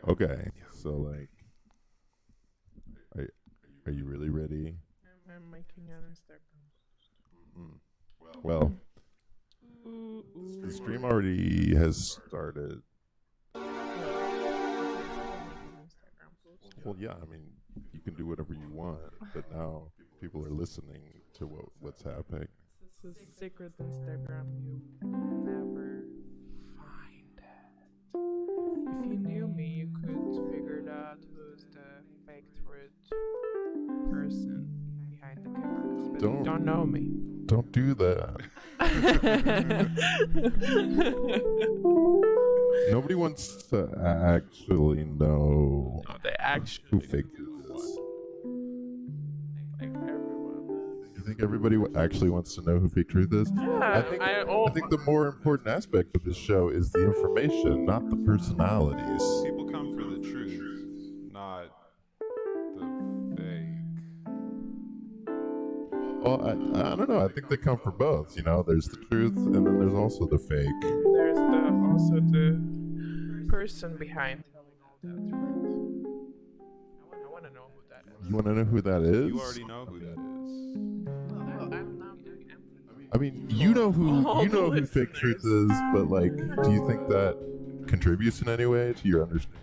Okay, so like, are, are you really ready? I'm making an Instagram. Mm. Well, Ooh, the ooh. stream already has started. Well, is it still making Instagram posts? Well, yeah, I mean, you can do whatever you want, but now people are listening to what's happening. It's a secret Instagram you never find. If you knew me, you could figure out who's the fake truth person behind the cameras, but you Don't don't know me. don't do that. Nobody wants to actually know No, they who actually Fake know Truth what. is. Like everyone You does. think everybody actually wants to know who Fake Truth is? I Yeah, think I I oh think the more important aspect of this show is the information, not the personalities. People come for the truth, not the fake. Well, I don't know. I think they come for both. You know, there's the truth, and then there's also the fake. there's the also the person behind telling all that truth. I want to know who that is. You want to know who that You is? already know who that is. Well, I'm now doing empathy. I mean, All you the know who Fake Truth listeners. is, but like, do you think that contributes in any way to your understanding?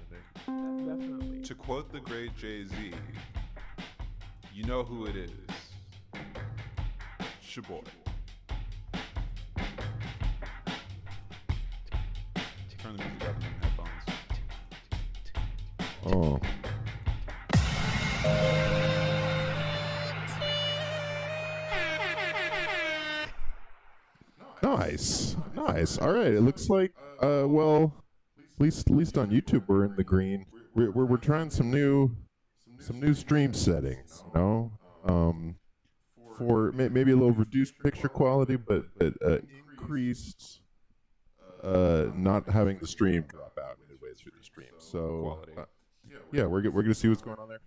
Definitely. To quote the great Jay-Z, you know who it is. It's your boy. Turn the music up in the headphones. Oh, nice, nice. All right, it looks like well, at least on YouTube we're in the green. We're trying some new stream settings. You know, for maybe a little reduced picture quality, but increased not having the stream drop out midway through the stream. So Quality. yeah, we're gonna see what's going on there.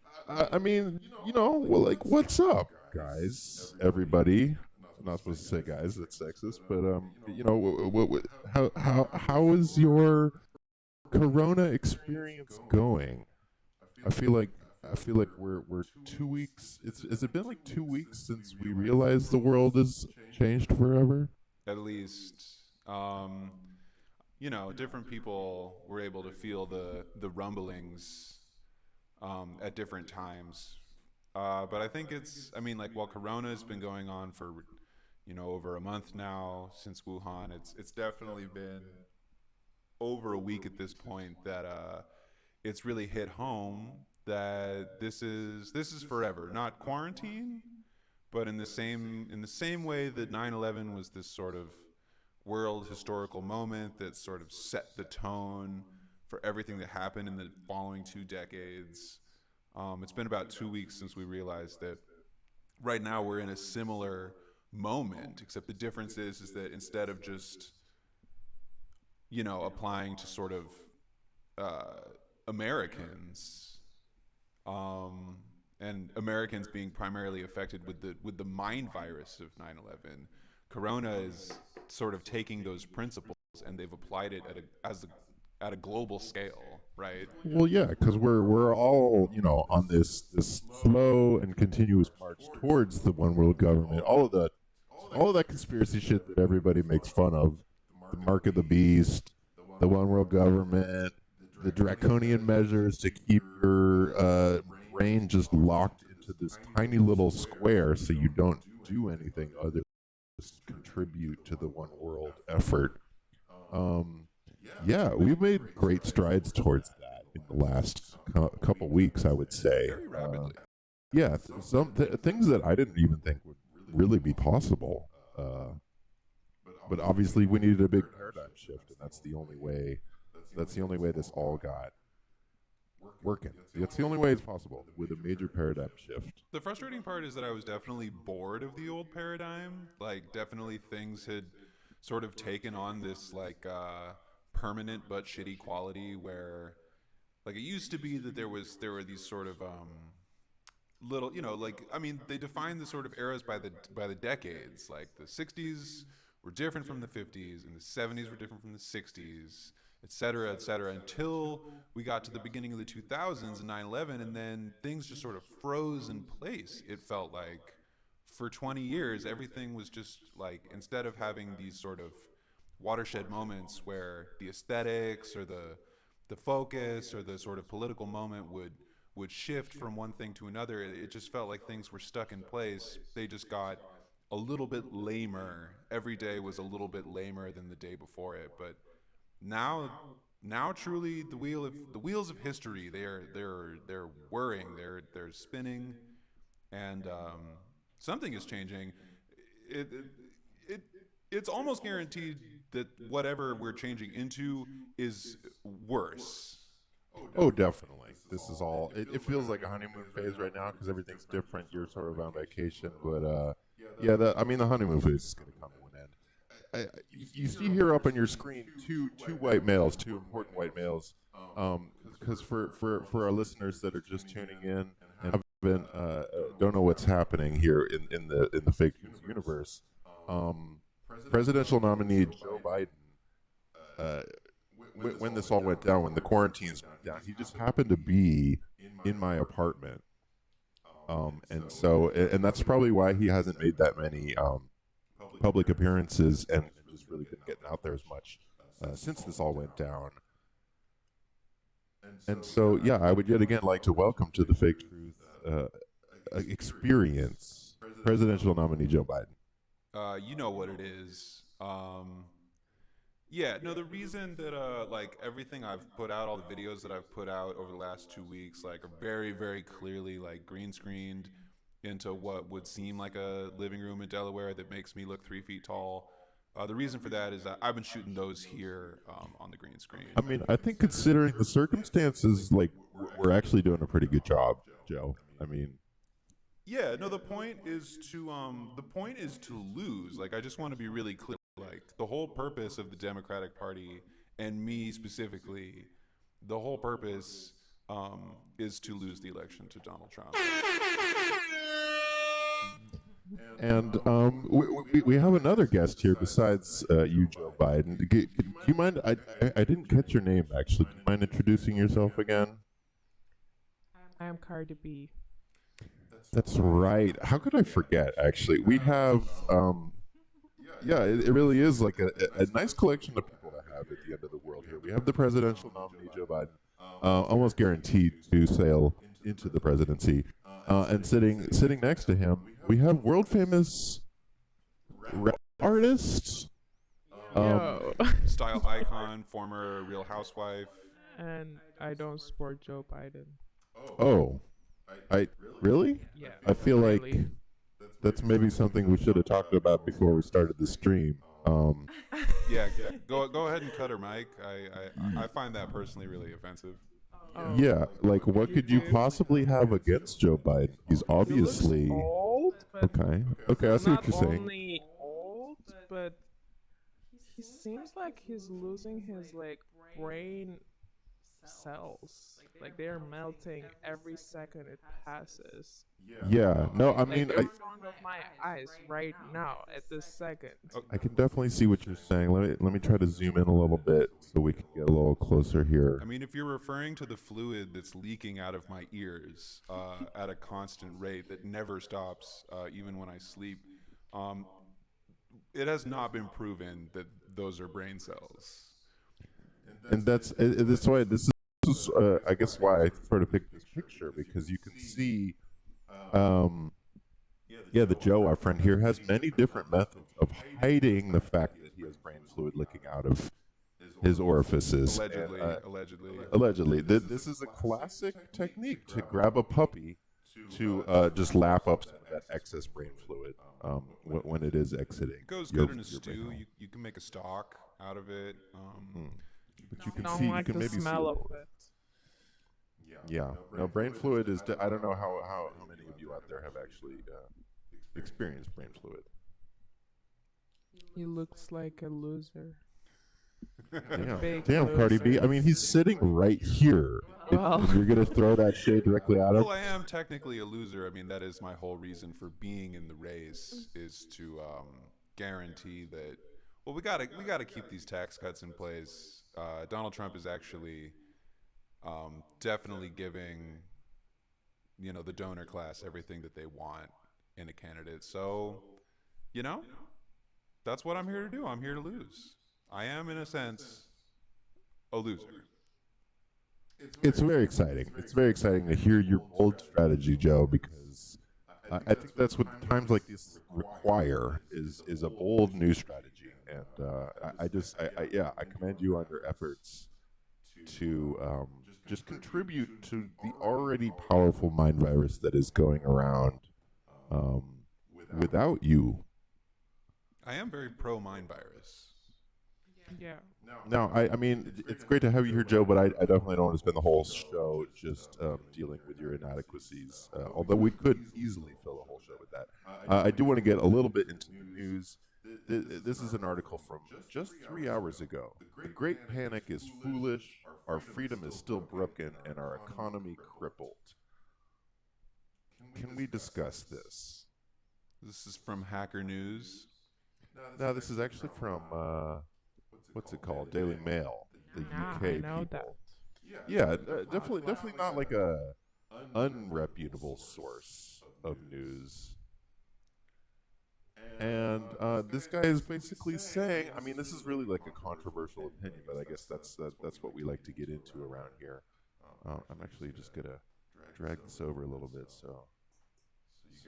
I mean, you know, well, like, what's up, guys? Everybody. I'm not supposed to say guys. That's sexist. But you know, how is your Corona experience going? I feel like we're 2 weeks. Has it been like 2 weeks since we realized the world has changed forever? At least, um, different people were able to feel the rumblings at different times. But I think I mean, like, while Corona has been going on for, over a month now since Wuhan, it's definitely been over a week at this point that it's really hit home that this is forever, not quarantine, but in the same way that 9/11 was this sort of world historical moment that sort of set the tone for everything that happened in the following 2 decades. It's been about 2 weeks since we realized that right now we're in a similar moment, except the difference is that instead of just applying to sort of uh, Americans, um, and Americans being primarily affected with the mind virus of 9/11, Corona is sort of taking those principles and they've applied it at a global scale, right? Well, yeah, because we're all, you know, on this slow and continuous march towards the one world government. All of that conspiracy shit that everybody makes fun of, the mark of the beast, the one world government, the draconian measures to keep your brain just locked into this tiny little square so you don't do anything other than just contribute to the one world effort. Um, yeah, we've made great strides towards that in the last couple weeks, I would say. Very rapidly. Yeah, some things that I didn't even think would really be possible. But obviously, we needed a big paradigm shift, and that's the only way. That's the only way this all got working. That's the only way it's possible with a major paradigm shift. The frustrating part is that I was definitely bored of the old paradigm. Like, definitely things had sort of taken on this, like, permanent but shitty quality where, like, it used to be that there were these sort of little, like, I mean, they defined the sort of eras by the decades. Like, the 60s were different from the 50s and the 70s were different from the 60s, et cetera, until we got to the beginning of the 2000s and 9/11, and then things just sort of froze in place. It felt like for 20 years, everything was just like, instead of having these sort of watershed moments where the aesthetics or the focus or the sort of political moment would shift from one thing to another, it just felt like things were stuck in place. They just got a little bit lamer. Every day was a little bit lamer than the day before it. But now, now truly the wheels of history, they're whirring, they're spinning, and something is changing. It, it it it's almost guaranteed that whatever we're changing into is worse. Oh, definitely. This is all. It feels like a honeymoon phase right now because everything's different. You're sort of on vacation, but yeah. I mean, the honeymoon phase is going to come to an end. You see here up on your screen two white males, two important white males. Because for our listeners that are just tuning in and haven't don't know what's happening here in the fake news universe, presidential nominee Joe Biden. Uh, when this all went down, when the quarantines went down, he just happened to be in my apartment, and that's probably why he hasn't made that many public appearances and just really been getting out there as much since this all went down. And so, yeah, I would yet again like to welcome to the Fake Truth experience presidential nominee Joe Biden. You know what it is. Yeah, no, the reason that like everything I've put out, all the videos that I've put out over the last 2 weeks, like are very, very clearly like green screened into what would seem like a living room in Delaware that makes me look 3 feet tall. The reason for that is that I've been shooting those here on the green screen. I mean, I think considering the circumstances, like we're actually doing a pretty good job, Joe. I mean, yeah, no, the point is to lose. Like, I just want to be really clear. Like, the whole purpose of the Democratic Party, and me specifically, the whole purpose is to lose the election to Donald Trump. and we have another guest here besides you, Joe Biden. Do you mind? I didn't catch your name actually. Do you mind introducing yourself again? I am Cardi B. That's right. How could I forget? Actually, we have. Yeah, it really is like a nice collection of people to have at the end of the world here. We have the presidential nominee, Joe Biden, almost guaranteed to sail into the presidency. And sitting next to him, we have world famous rap artist. Yo. Style icon, former Real Housewife. And I don't support Joe Biden. Oh, I really? Yeah. I feel like really. that's maybe something we should have talked about before we started the stream. Yeah, go ahead and cut her mic. I find that personally really offensive. Oh. Yeah, like what could you possibly have against Joe Biden? He's obviously He looks old, but Okay, I see what not you're saying. only old, but he seems like he's losing his like brain cells. Like they are melting every second it passes. Yeah, no, I mean, Like in front of my eyes right now at this second. I can definitely see what you're saying. Let me try to zoom in a little bit so we can get a little closer here. I mean, if you're referring to the fluid that's leaking out of my ears at a constant rate that never stops, even when I sleep, it has not been proven that those are brain cells. And that's why this is I guess why I sort of picked this picture, because you can see, the Joe, our friend here, has many different methods of hiding the fact that he has brain fluid leaking out of his orifices. Allegedly, And, allegedly. allegedly, this is a classic technique to grab a puppy to just lap up some of that excess brain fluid when it is exiting. It goes your- good in a your brain stew. hole. You can make a stock out of it. But you can Don't see, like you can the maybe smell see. of it. Yeah, no, brain fluid is. I don't know how many of you out there have actually experienced brain fluid. He looks like a loser. Damn, Big damn, Cardi B. loser. I mean, he's sitting right here. Well. You're gonna throw that shade directly at him. Well, I am technically a loser. I mean, that is my whole reason for being in the race, is to guarantee that Well, we gotta keep these tax cuts in place. Donald Trump is actually definitely giving the donor class everything that they want in a candidate. So you know that's what I'm here to do. I'm here to lose. I am, in a sense, a loser. It's very exciting. It's very exciting to hear your bold strategy, Joe, because I think that's what times like this require is a bold new strategy. And I commend you on your efforts to just contribute to the already powerful mind virus that is going around um, without you. I am very pro mind virus. Yeah. Now, I mean, it's great to have you here, Joe, but I definitely don't want to spend the whole show just dealing with your inadequacies, although we could easily fill a whole show with that. I do want to get a little bit into the news. This is an article from just 3 hours ago. The Great Panic is foolish, our freedom is still broken, and our economy crippled. Can we discuss this? This is from Hacker News. Now, this is actually from what's it called? Daily Mail, the Yeah, I UK know that. people. Yeah, definitely not like a unreputable source of news. And this guy is basically saying, I mean, this is really like a controversial opinion, but I guess that's what we like to get into around here. I'm actually just gonna drag this over a little bit so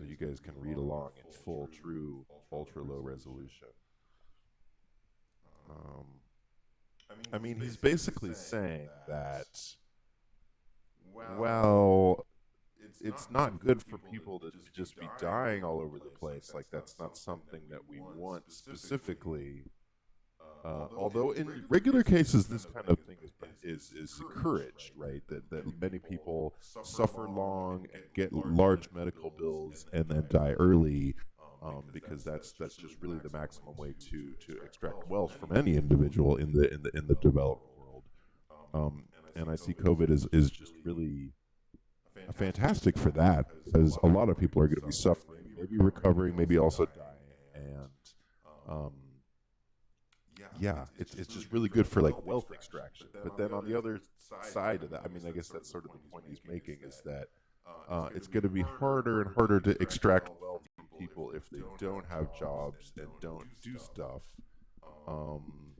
you guys can read along in full, true, ultra low resolution. Um, I mean, he's basically saying that, well, it's not good for people to just be dying all over the place. Like, that's not something that we want specifically. Although in regular cases, this kind of thing is encouraged, right? That many people suffer long and get large medical bills and then die early, because that's just really the maximum way to extract wealth from any individual in the developed world. And I see COVID is just really fantastic for that, because a lot of people are going to be suffering, maybe recovering, maybe also dying, and um, yeah, it's just really good for like wealth extraction. But then on the other side of that, I mean, I guess that's sort of the point he's making, is that it's going to be harder and harder to extract wealth from people if they don't have jobs and don't do stuff. Um,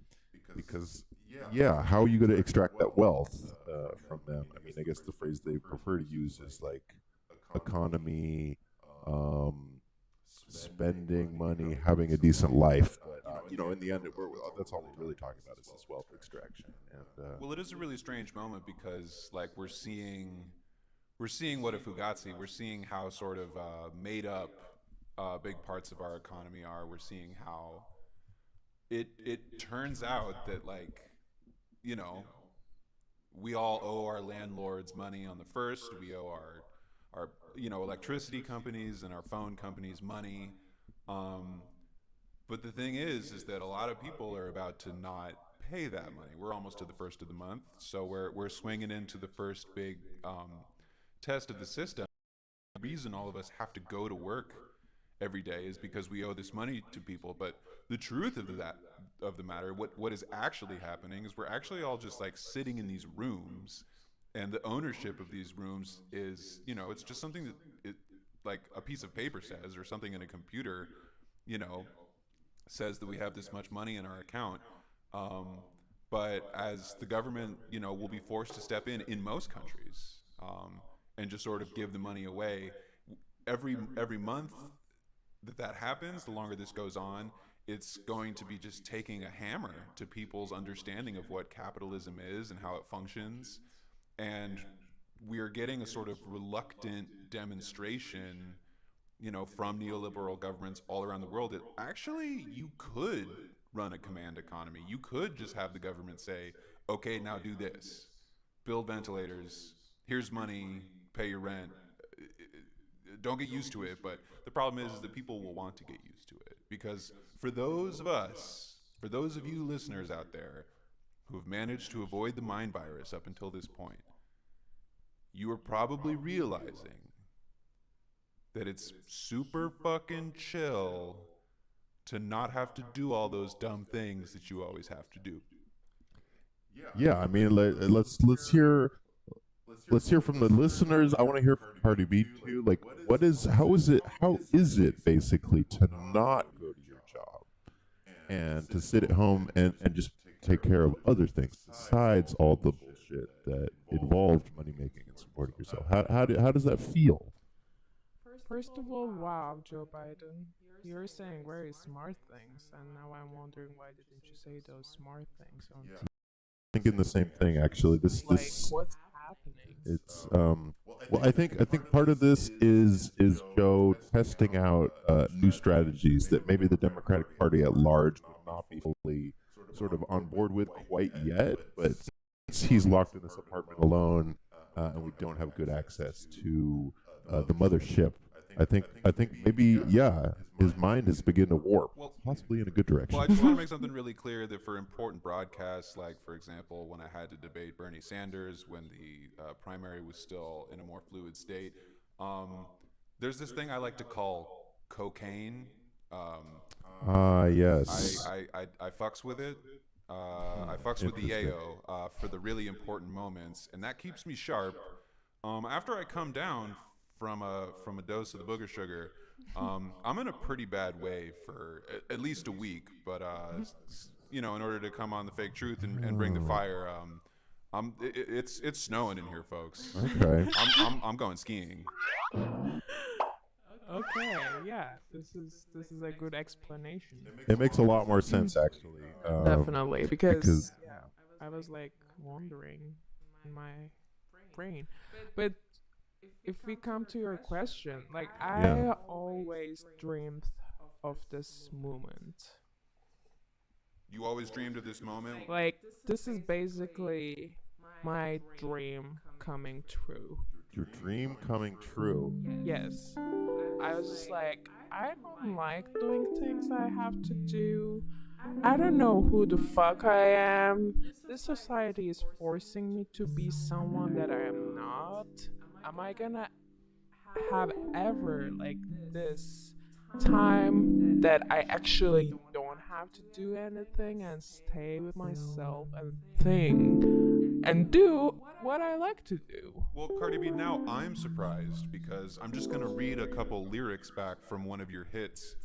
because yeah, how are you going to extract that wealth from them? I mean, I guess the phrase they prefer to use is like economy, um, spending money, having a decent life. But in the end, that's all we're really talking about is this wealth extraction. And Well, it is a really strange moment because, like, we're seeing what a Fugazi. We're seeing how sort of made up big parts of our economy are. We're seeing how it turns out that, like, you know we all owe our landlords money on the first. We owe our electricity companies and our phone companies money. Um, but the thing is that a lot of people are about to not pay that money. We're almost to the first of the month, so we're swinging into the first big test of the system. The reason all of us have to go to work every day is because we owe this money to people. But the truth of the matter, what is actually happening is we're actually all just like sitting in these rooms, and the ownership of these rooms is, it's just something that like a piece of paper says, or something in a computer, you know, says that we have this much money in our account. Um, but as the government, will be forced to step in most countries, and just sort of give the money away every month that happens, the longer this goes on, it's going to be just taking a hammer to people's understanding of what capitalism is and how it functions. And we are getting a sort of reluctant demonstration, from neoliberal governments all around the world, that actually you could run a command economy. You could just have the government say, okay, now do this, build ventilators, here's money, pay your rent. Don't get used to it, but the problem is that people will want to get used to it, because for those of you listeners out there who have managed to avoid the mind virus up until this point, you are probably realizing that it's super fucking chill to not have to do all those dumb things that you always have to do. Yeah, I mean, let's hear from the listeners. I want to hear from Cardi B too. Like, how is it basically to not go to your job and to sit at home and just take care of other things besides all the bullshit that involved money making and supporting yourself? How does that feel? First of all, wow, Joe Biden. You're saying very smart things, and now I'm wondering why didn't you say those smart things on Thinking the same thing actually. like what's happening? It's well, I think part of this is Joe testing out new strategies that maybe the Democratic Party at large would not be fully sort of on board with quite yet. But since he's locked in this apartment alone, and we don't have good access to the mothership, I think maybe yeah, his mind is beginning to warp, Well, possibly in a good direction. Well, I just want to make something really clear that for important broadcasts, like for example, when I had to debate Bernie Sanders when the primary was still in a more fluid state, there's this thing I like to call cocaine. Um, Ah, yes. I fucks with it. I fucks with the Interesting. yayo for the really important moments, and that keeps me sharp. After I come down from a dose of the booger sugar, I'm in a pretty bad way for at least a week. But in order to come on the fake truth and bring the fire, it's snowing in here, folks. Okay. I'm going skiing. Okay, yeah, this is a good explanation. It makes a lot more sense actually. Definitely, because because yeah, I was like wondering in my brain. But if we come to your question, like yeah. I always dreamed of this moment. You always dreamed of this moment. Like this is basically my dream coming true. Your dream coming true. Yes. I was just like, I don't like doing things I have to do. I don't know who the fuck I am. This society is forcing me to be someone that I am not. Am I gonna have ever like this time that I actually don't have to do anything and stay with myself and think and do what I like to do? Well, Cardi B, now I'm surprised because I'm just gonna read a couple lyrics back from one of your hits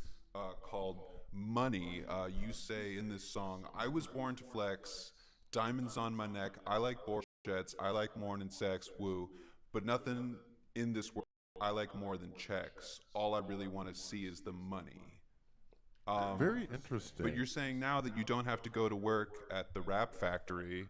called "Money." You say in this song, "I was born to flex, diamonds on my neck. I like jets. I like morning sex. Woo, but nothing in this world I like more than checks. All I really want to see is the money." Very But interesting. you're saying now that you don't have to go to work at the rap factory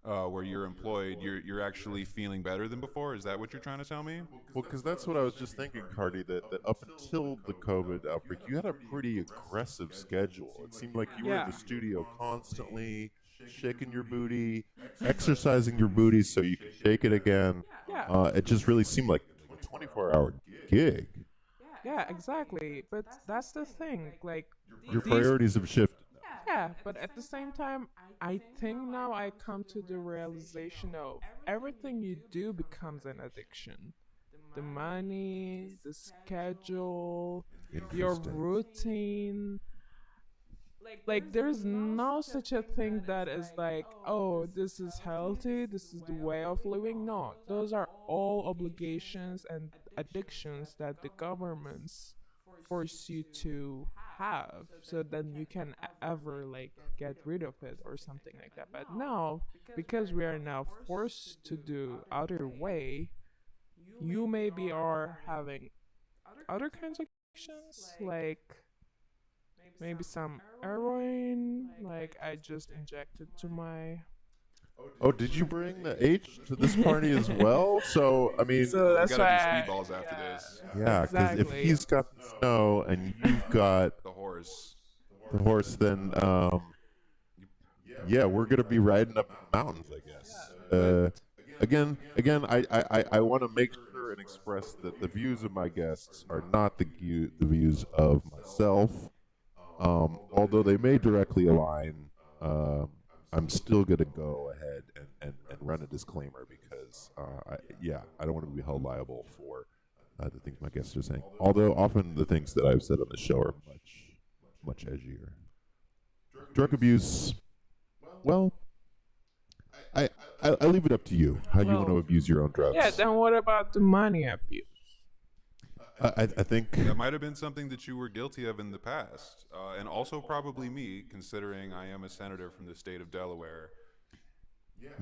where you're employed, you're actually feeling better than before. Is that what you're trying to tell me? Well, because that's what I was just thinking, Cardi, that up until the COVID outbreak, you had a pretty aggressive schedule. It seemed like you were in Yeah. the studio constantly, shaking your booty, exercising your booty so you could shake it again. Yeah. It just really seemed like a 24-hour gig. Yeah, exactly. But that's the thing. Like Your these priorities have shifted. yeah, but at the same time, I think now I come to the realization of everything you do becomes an addiction. The money, the schedule, your Interesting. routine. Like, there's no such a thing that is like, oh, this is healthy, this is the way of living. No, those are all obligations and addictions that the governments force you to have so then you can ever like get rid of it or something like that. But now, because we are now forced to do other way, you maybe are having other kinds of addictions, like maybe some heroin, like I just injected to my. Oh, did you bring the H to this party as well? So, I mean, So We that's gotta do why. speedballs after Yeah, this. yeah, because if exactly. he's got the snow and you've got The horse. the horse, then yeah, we're gonna be riding up the mountains, I guess. But Again, I want to make sure and express that the views of my guests are not the views of myself. Although they may directly align, I'm still gonna go ahead and run a disclaimer because, I don't want to be held liable for the things my guests are saying. Although often the things that I've said on the show are much edgier. Drug abuse, well, I, I leave it up to you how you want to Well, abuse your own yeah, drugs. then what about the money abuse? I think, That might have been something that you were guilty of in the past, and also probably me, considering I am a senator from the state of Delaware.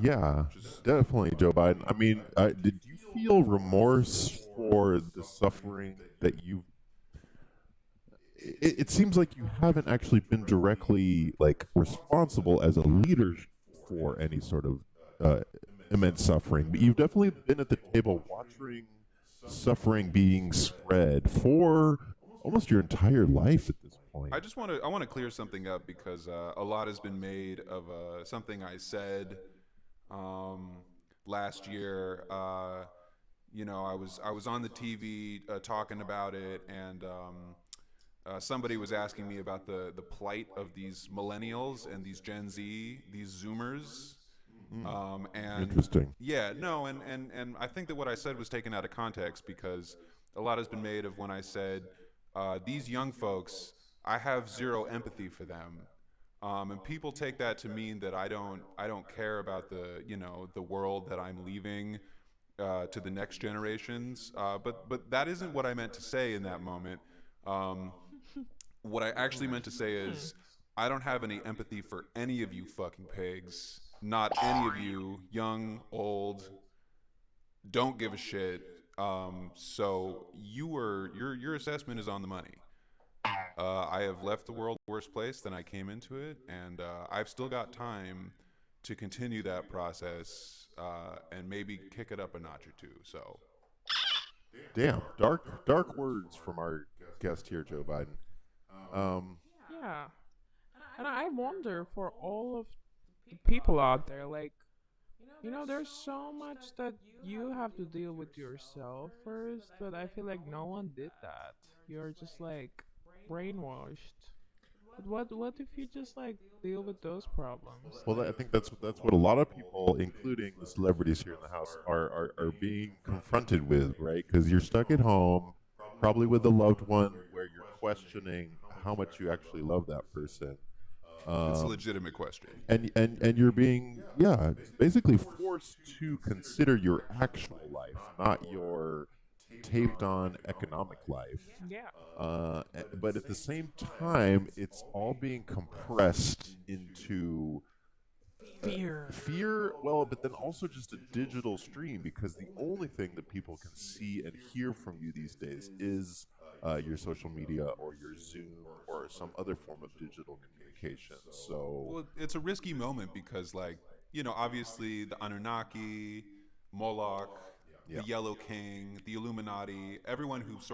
yeah, Just definitely Joe Biden. I mean, did you feel remorse for the suffering that you? It seems like you haven't actually been directly like responsible as a leader for any sort of uh, immense suffering, but you've definitely been at the table watching suffering being spread for almost your entire life at this point. I want to clear something up because a lot has been made of something I said um, last year. I was on the TV talking about it, and somebody was asking me about the plight of these millennials and these Gen Z, these Zoomers, and Interesting. yeah, no, and I think that what I said was taken out of context because a lot has been made of when I said these young folks. I have zero empathy for them, and people take that to mean that I don't care about the world that I'm leaving to the next generations. But that isn't what I meant to say in that moment. Um, what I actually meant to say Hmm. is I don't have any empathy for any of you fucking pigs. Not any of you, young, old, don't give a shit. So your assessment is on the money. I have left the world worse place than I came into it, and I've still got time to continue that process and maybe kick it up a notch or two. So Damn, dark words from our guest here, Joe Biden. Um, Yeah. And I wonder for all of the people out there, like, there's so much that you have to deal with yourself first, but I feel like no one did that. You're just like brainwashed. But what if you just like deal with those problems? well, I think that's what a lot of people, including the celebrities here in the house, are being confronted with, right? Because you're stuck at home, probably with a loved one, where you're questioning how much you actually love that person. it's a Um, legitimate question. and you're being, yeah, basically forced to consider your actual life, not your taped on economic life. Yeah. But at the same time, it's all being compressed into Fear. fear. Well, but then also just a digital stream, because the only thing that people can see and hear from you these days is your social media or your Zoom or some other form of digital communication. So, Well, it's a risky moment because, like, obviously the Anunnaki, Moloch, yeah. the Yellow King, the Illuminati, everyone who sort